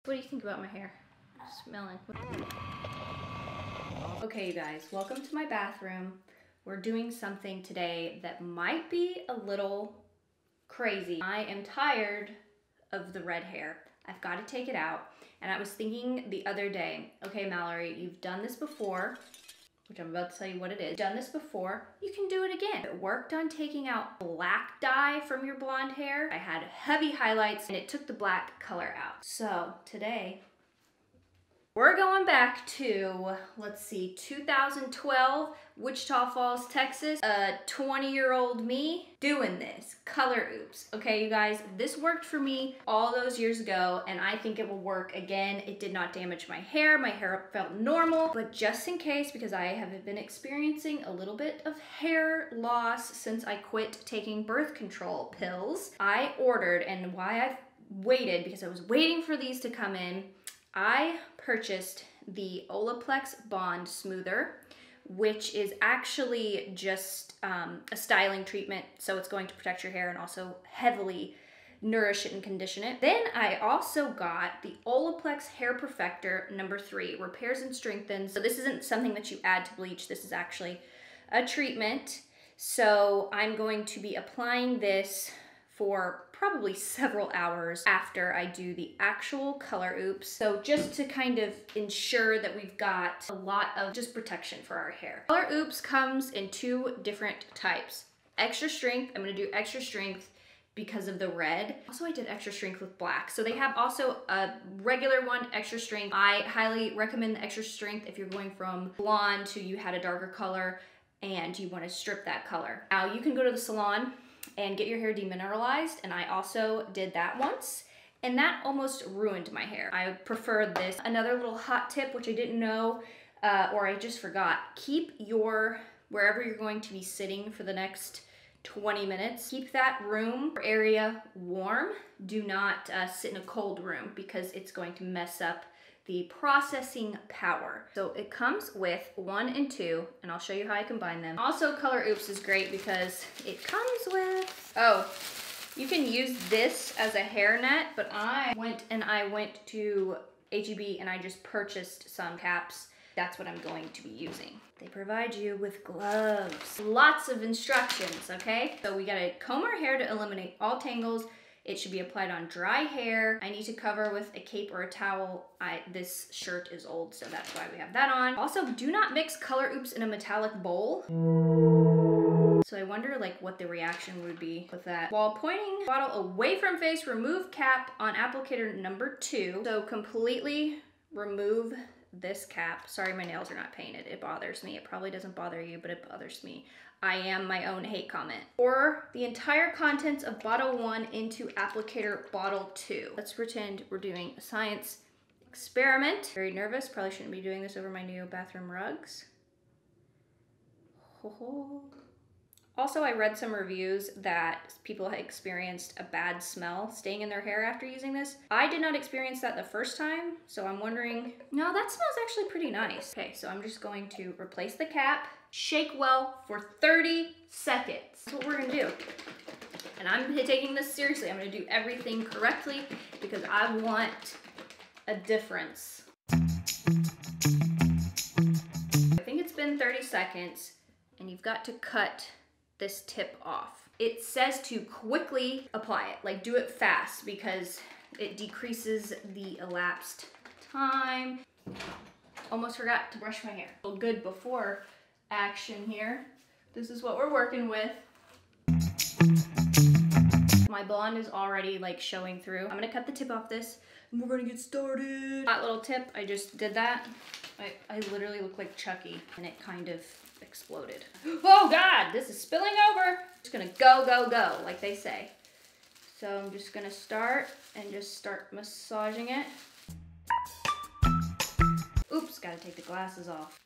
What do you think about my hair? Smelling. Okay, you guys, welcome to my bathroom. We're doing something today that might be a little crazy. I am tired of the red hair. I've got to take it out. And I was thinking the other day, okay, Mallory, you've done this before, which I'm about to tell you what it is. You've done this before, you can do it again. It worked on taking out black dye from your blonde hair. I had heavy highlights and it took the black color out. So today, we're going back to, let's see, 2012, Wichita Falls, Texas. A 20-year-old me doing this, color oops. Okay, you guys, this worked for me all those years ago, and I think it will work again. It did not damage my hair felt normal, but just in case, because I have been experiencing a little bit of hair loss since I quit taking birth control pills, I ordered, and why I've waited, because I was waiting for these to come in, I purchased the Olaplex Bond Smoother, which is actually just a styling treatment, so it's going to protect your hair and also heavily nourish it and condition it. Then I also got the Olaplex Hair Perfector number 3, repairs and strengthens. So this isn't something that you add to bleach, this is actually a treatment. So I'm going to be applying this for probably several hours after I do the actual color oops. So just to kind of ensure that we've got a lot of just protection for our hair. Color oops comes in 2 different types. Extra strength, I'm gonna do extra strength because of the red. Also, I did extra strength with black. So they have also a regular one, extra strength. I highly recommend the extra strength if you're going from blonde to you had a darker color and you wanna strip that color. Now you can go to the salon and get your hair demineralized, and I also did that once, and that almost ruined my hair. I prefer this. Another little hot tip, which I didn't know, or I just forgot, keep your, wherever you're going to be sitting for the next 20 minutes, keep that room or area warm. Do not sit in a cold room because it's going to mess up the processing power. So it comes with 1 and 2, and I'll show you how I combine them. Also, Color Oops is great because it comes with, oh, you can use this as a hairnet, but I went to H-E-B and I just purchased some caps. That's what I'm going to be using. They provide you with gloves. Lots of instructions, okay? So we gotta comb our hair to eliminate all tangles. It should be applied on dry hair. I need to cover with a cape or a towel. This shirt is old, so that's why we have that on. Also, do not mix Color Oops in a metallic bowl. So I wonder like what the reaction would be with that. While pointing bottle away from face, remove cap on applicator number 2. So completely remove this cap. Sorry, my nails are not painted. It bothers me. It probably doesn't bother you, but it bothers me. I am my own hate comment. Pour the entire contents of bottle 1 into applicator bottle 2. Let's pretend we're doing a science experiment. Very nervous. Probably shouldn't be doing this over my new bathroom rugs. Also, I read some reviews that people had experienced a bad smell staying in their hair after using this. I did not experience that the first time, so I'm wondering, no, that smells actually pretty nice. Okay, so I'm just going to replace the cap, shake well for 30 seconds. That's what we're gonna do. And I'm taking this seriously. I'm gonna do everything correctly because I want a difference. I think it's been 30 seconds and you've got to cut this tip off. It says to quickly apply it, like do it fast because it decreases the elapsed time. Almost forgot to brush my hair. A good before action here. This is what we're working with. My blonde is already like showing through. I'm gonna cut the tip off this and we're gonna get started. That little tip, I just did that. I literally look like Chucky and it kind of exploded. Oh God, this is spilling over. Just gonna go, go, go, like they say. So I'm just gonna start massaging it. Oops, gotta take the glasses off.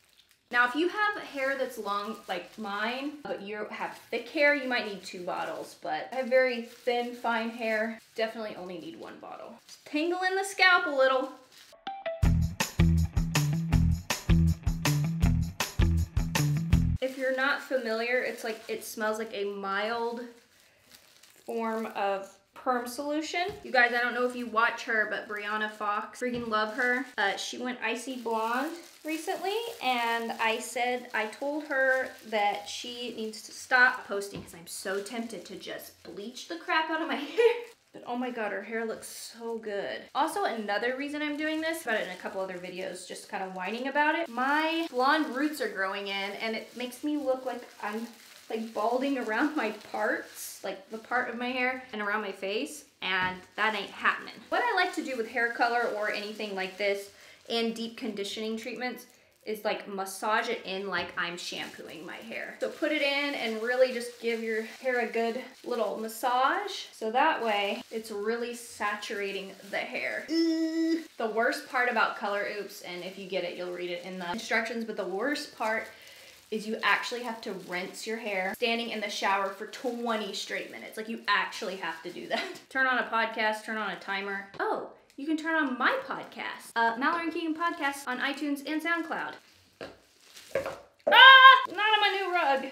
Now, if you have hair that's long like mine, but you have thick hair, you might need 2 bottles, but I have very thin, fine hair. Definitely only need 1 bottle. Just tingling the scalp a little. If you're not familiar, it's like, it smells like a mild form of perm solution. You guys, I don't know if you watch her, but Brianna Fox, freaking love her. She went icy blonde recently, and I told her that she needs to stop posting because I'm so tempted to just bleach the crap out of my hair. But oh my God, her hair looks so good. Also, another reason I'm doing this, about it in a couple other videos, just kind of whining about it. My blonde roots are growing in, and it makes me look like I'm like balding around my parts, like the part of my hair and around my face, and that ain't happening. What I like to do with hair color or anything like this and deep conditioning treatments is like massage it in like I'm shampooing my hair. So put it in and really just give your hair a good little massage. So that way it's really saturating the hair. The worst part about color oops, and if you get it, you'll read it in the instructions, but the worst part is you actually have to rinse your hair standing in the shower for 20 straight minutes. Like you actually have to do that. Turn on a podcast, turn on a timer. Oh, you can turn on my podcast, Mallory and Keegan Podcast on iTunes and SoundCloud. Ah! Not on my new rug.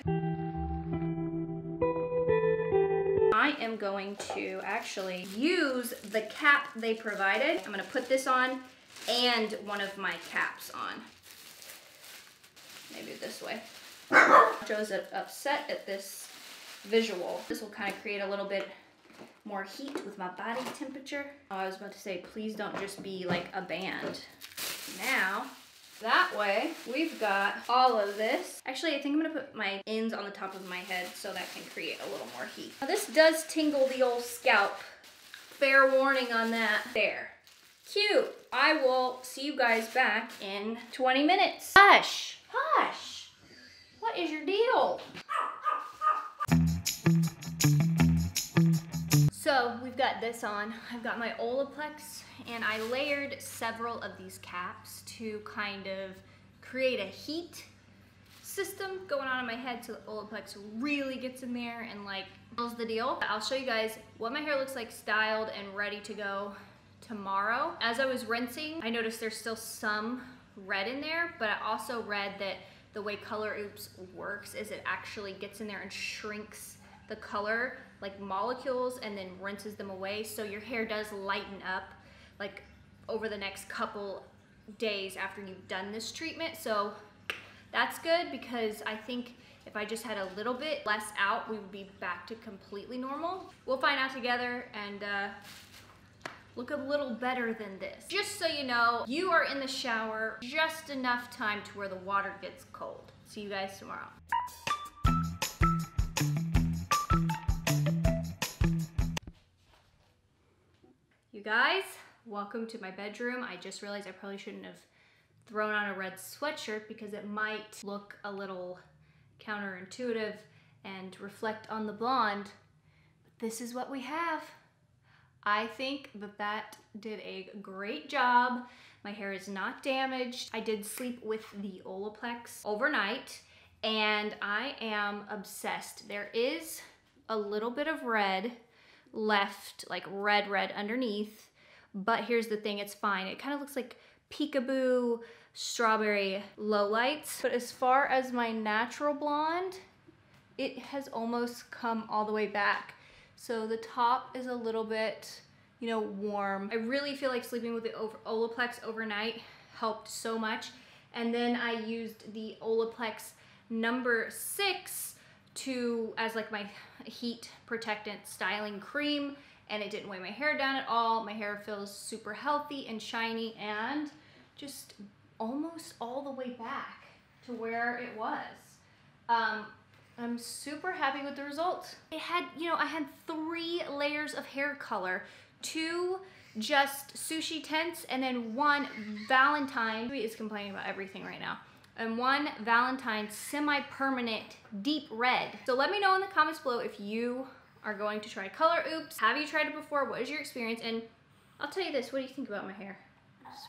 I am going to actually use the cap they provided. I'm gonna put this on and one of my caps on. Maybe this way. Joe's upset at this visual. This will kind of create a little bit more heat with my body temperature. Oh, I was about to say, please don't just be like a band. Now, that way, we've got all of this. Actually, I think I'm gonna put my ends on the top of my head so that can create a little more heat. Now, this does tingle the old scalp. Fair warning on that. There. Cute. I will see you guys back in 20 minutes. Hush! Hush! What is your deal? So we've got this on. I've got my olaplex, and I layered several of these caps to kind of create a heat system going on in my head so the olaplex really gets in there and like fills the deal. I'll show you guys what my hair looks like styled and ready to go tomorrow. As I was rinsing, I noticed there's still some red in there, but I also read that the way Color Oops works is it actually gets in there and shrinks the color like molecules and then rinses them away, so your hair does lighten up like over the next couple days after you've done this treatment. So that's good, because I think if I just had a little bit less out, we would be back to completely normal. We'll find out together and look a little better than this. Just so you know, you are in the shower just enough time to where the water gets cold. See you guys tomorrow. You guys, welcome to my bedroom. I just realized I probably shouldn't have thrown on a red sweatshirt because it might look a little counterintuitive and reflect on the blonde, but this is what we have. I think that did a great job. My hair is not damaged. I did sleep with the olaplex overnight, and I am obsessed. There is a little bit of red left, like red underneath, but here's the thing, it's fine. It kind of looks like peekaboo strawberry lowlights, but as far as my natural blonde, it has almost come all the way back. So the top is a little bit, you know, warm. I really feel like sleeping with the olaplex overnight helped so much. And then I used the olaplex number 6 as like my heat protectant styling cream, and it didn't weigh my hair down at all. My hair feels super healthy and shiny and just almost all the way back to where it was. I'm super happy with the results. It had, you know, I had 3 layers of hair color, 2 just sushi tints, and then 1 Valentine. He is complaining about everything right now. And 1 Valentine semi-permanent deep red. So let me know in the comments below if you are going to try Color Oops. Have you tried it before? What is your experience? And I'll tell you this, what do you think about my hair?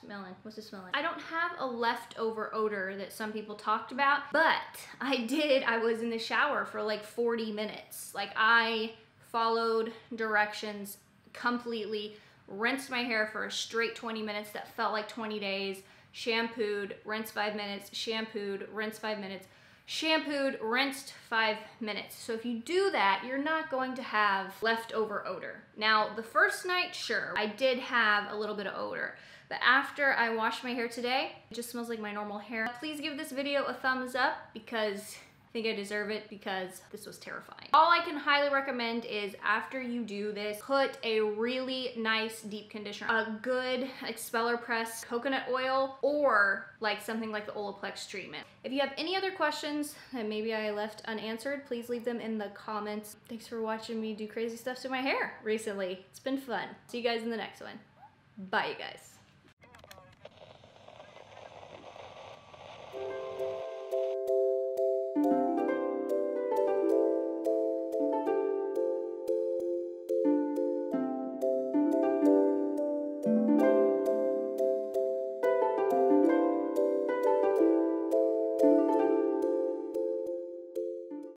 Smelling, what's it smelling? I don't have a leftover odor that some people talked about, but I was in the shower for like 40 minutes. Like I followed directions completely, rinsed my hair for a straight 20 minutes that felt like 20 days, shampooed, rinsed 5 minutes, shampooed, rinsed 5 minutes, shampooed, rinsed 5 minutes. So if you do that, you're not going to have leftover odor. Now, the first night, sure, I did have a little bit of odor. But after I washed my hair today, it just smells like my normal hair. Please give this video a thumbs up because I think I deserve it, because this was terrifying. All I can highly recommend is after you do this, put a really nice deep conditioner, a good expeller press coconut oil, or like something like the Olaplex treatment. If you have any other questions that maybe I left unanswered, please leave them in the comments. Thanks for watching me do crazy stuff to my hair recently. It's been fun. See you guys in the next one. Bye, you guys.